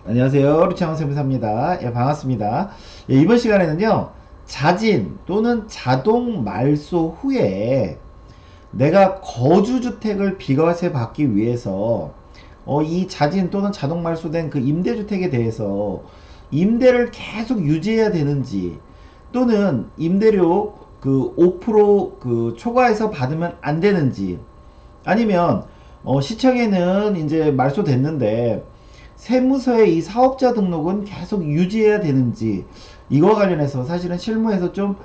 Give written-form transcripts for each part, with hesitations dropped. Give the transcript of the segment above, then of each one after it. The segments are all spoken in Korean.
안녕하세요. 루치왕 세무사입니다. 예, 반갑습니다. 예, 이번 시간에는요, 자진 또는 자동 말소 후에 내가 거주주택을 비과세 받기 위해서 이 자진 또는 자동 말소된 그 임대주택에 대해서 임대를 계속 유지해야 되는지 또는 임대료 그 5% 초과해서 받으면 안 되는지 아니면 시청에는 이제 말소됐는데 세무서의 이 사업자 등록은 계속 유지해야 되는지 이거와 관련해서 사실은 실무에서 좀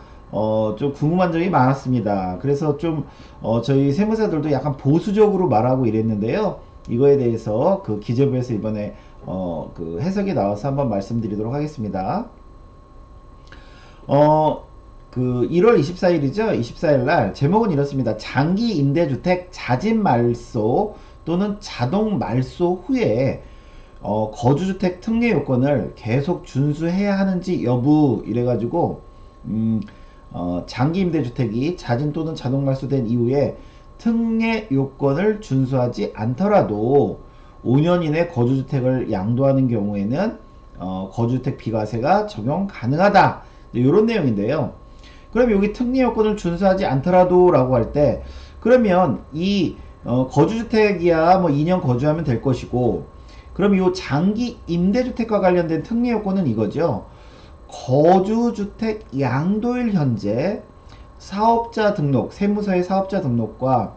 궁금한 점이 많았습니다. 그래서 저희 세무사들도 약간 보수적으로 말하고 이랬는데요. 이거에 대해서 그 기재부에서 이번에 그 해석이 나와서 한번 말씀드리도록 하겠습니다. 어, 그 1월 24일이죠. 24일 날 제목은 이렇습니다. 장기 임대주택 자진 말소 또는 자동 말소 후에 거주주택 특례 요건을 계속 준수해야 하는지 여부 이래가지고 장기 임대주택이 자진 또는 자동 말소된 이후에 특례 요건을 준수하지 않더라도 5년 이내 거주주택을 양도하는 경우에는 거주주택 비과세가 적용 가능하다. 이런 내용인데요. 그럼 여기 특례 요건을 준수하지 않더라도 라고 할 때 그러면 이 거주주택이야 뭐 2년 거주하면 될 것이고 그럼 이 장기 임대주택과 관련된 특례 요건은 이거죠. 거주주택 양도일 현재 사업자 등록, 세무서의 사업자 등록과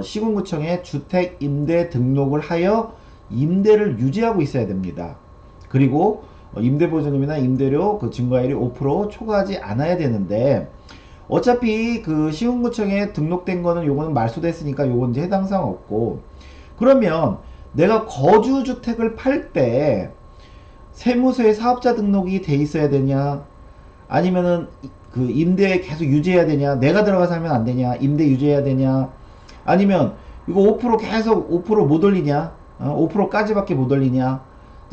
시군구청에 주택 임대 등록을 하여 임대를 유지하고 있어야 됩니다. 그리고 임대보증금이나 임대료 그 증가율이 5% 초과하지 않아야 되는데 어차피 그 시군구청에 등록된 거는 요거는 말소됐으니까 요건 이제 해당 사항 없고 그러면 내가 거주주택을 팔 때 세무서에 사업자 등록이 돼 있어야 되냐 아니면은 그 임대 계속 유지해야 되냐 내가 들어가 살면 안 되냐 임대 유지해야 되냐 아니면 이거 5% 계속 5%못 올리냐 5%까지밖에 못 올리냐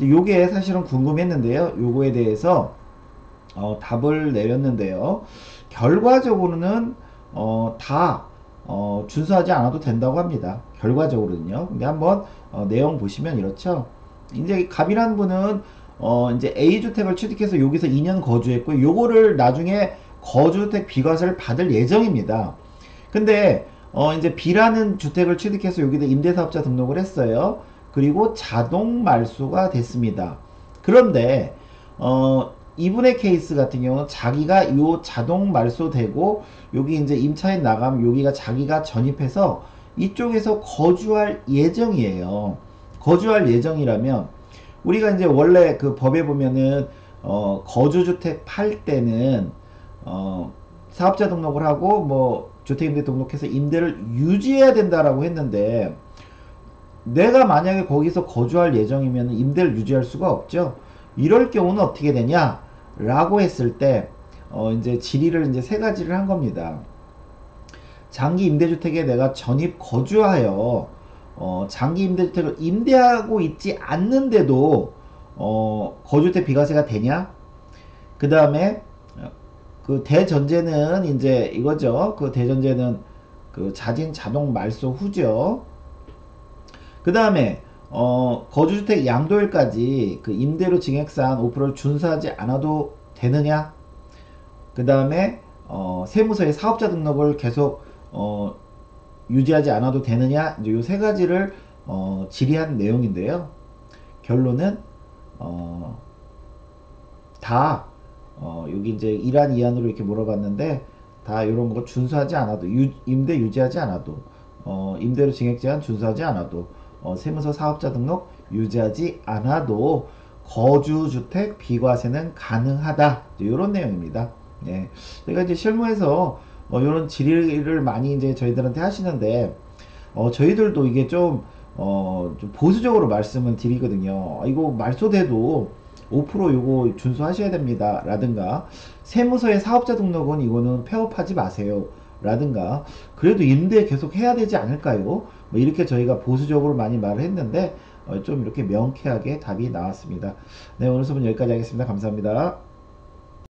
요게 사실은 궁금했는데요 요거에 대해서 답을 내렸는데요 결과적으로는 다 준수하지 않아도 된다고 합니다 결과적으로는요 근데 한번 내용 보시면 이렇죠 이제 갑이라는 분은 이제 A주택을 취득해서 여기서 2년 거주했고 요거를 나중에 거주주택 비과세를 받을 예정입니다. 근데 이제 B라는 주택을 취득해서 여기다 임대사업자 등록을 했어요. 그리고 자동 말소가 됐습니다. 그런데 이분의 케이스 같은 경우는 자기가 요 자동 말소되고 여기 이제 임차인 나가면 여기가 자기가 전입해서 이쪽에서 거주할 예정이에요. 거주할 예정이라면 우리가 이제 원래 그 법에 보면은 거주주택 팔 때는 사업자 등록을 하고 뭐 주택임대 등록해서 임대를 유지해야 된다라고 했는데 내가 만약에 거기서 거주할 예정이면 임대를 유지할 수가 없죠. 이럴 경우는 어떻게 되냐? 라고 했을 때 이제 질의를 이제 세 가지를 한 겁니다. 장기 임대주택에 내가 전입 거주하여 장기 임대주택을 임대하고 있지 않는데도 거주주택 비과세가 되냐? 그 다음에 그 대전제는 이제 이거죠. 그 대전제는 그 자진 자동 말소 후죠. 그 다음에 거주주택 양도일까지 그 임대료 증액사항 5%를 준수하지 않아도 되느냐? 그 다음에 세무서에 사업자 등록을 계속 유지하지 않아도 되느냐 이제 요 세 가지를 질의한 내용인데요. 결론은 다 여기 이제 이란 이안으로 이렇게 물어봤는데 다 이런 거 준수하지 않아도 임대 유지하지 않아도 임대료 증액 제한 준수하지 않아도 세무서 사업자 등록 유지하지 않아도 거주주택 비과세는 가능하다 이런 내용입니다. 예. 제가 이제 실무에서 이런 질의를 많이 이제 저희들한테 하시는데 저희들도 이게 좀 보수적으로 말씀을 드리거든요. 이거 말소돼도 5% 요거 준수하셔야 됩니다. 라든가 세무서의 사업자 등록은 이거는 폐업하지 마세요. 라든가 그래도 임대 계속 해야 되지 않을까요? 뭐 이렇게 저희가 보수적으로 많이 말을 했는데 좀 이렇게 명쾌하게 답이 나왔습니다. 네, 오늘 수업은 여기까지 하겠습니다. 감사합니다.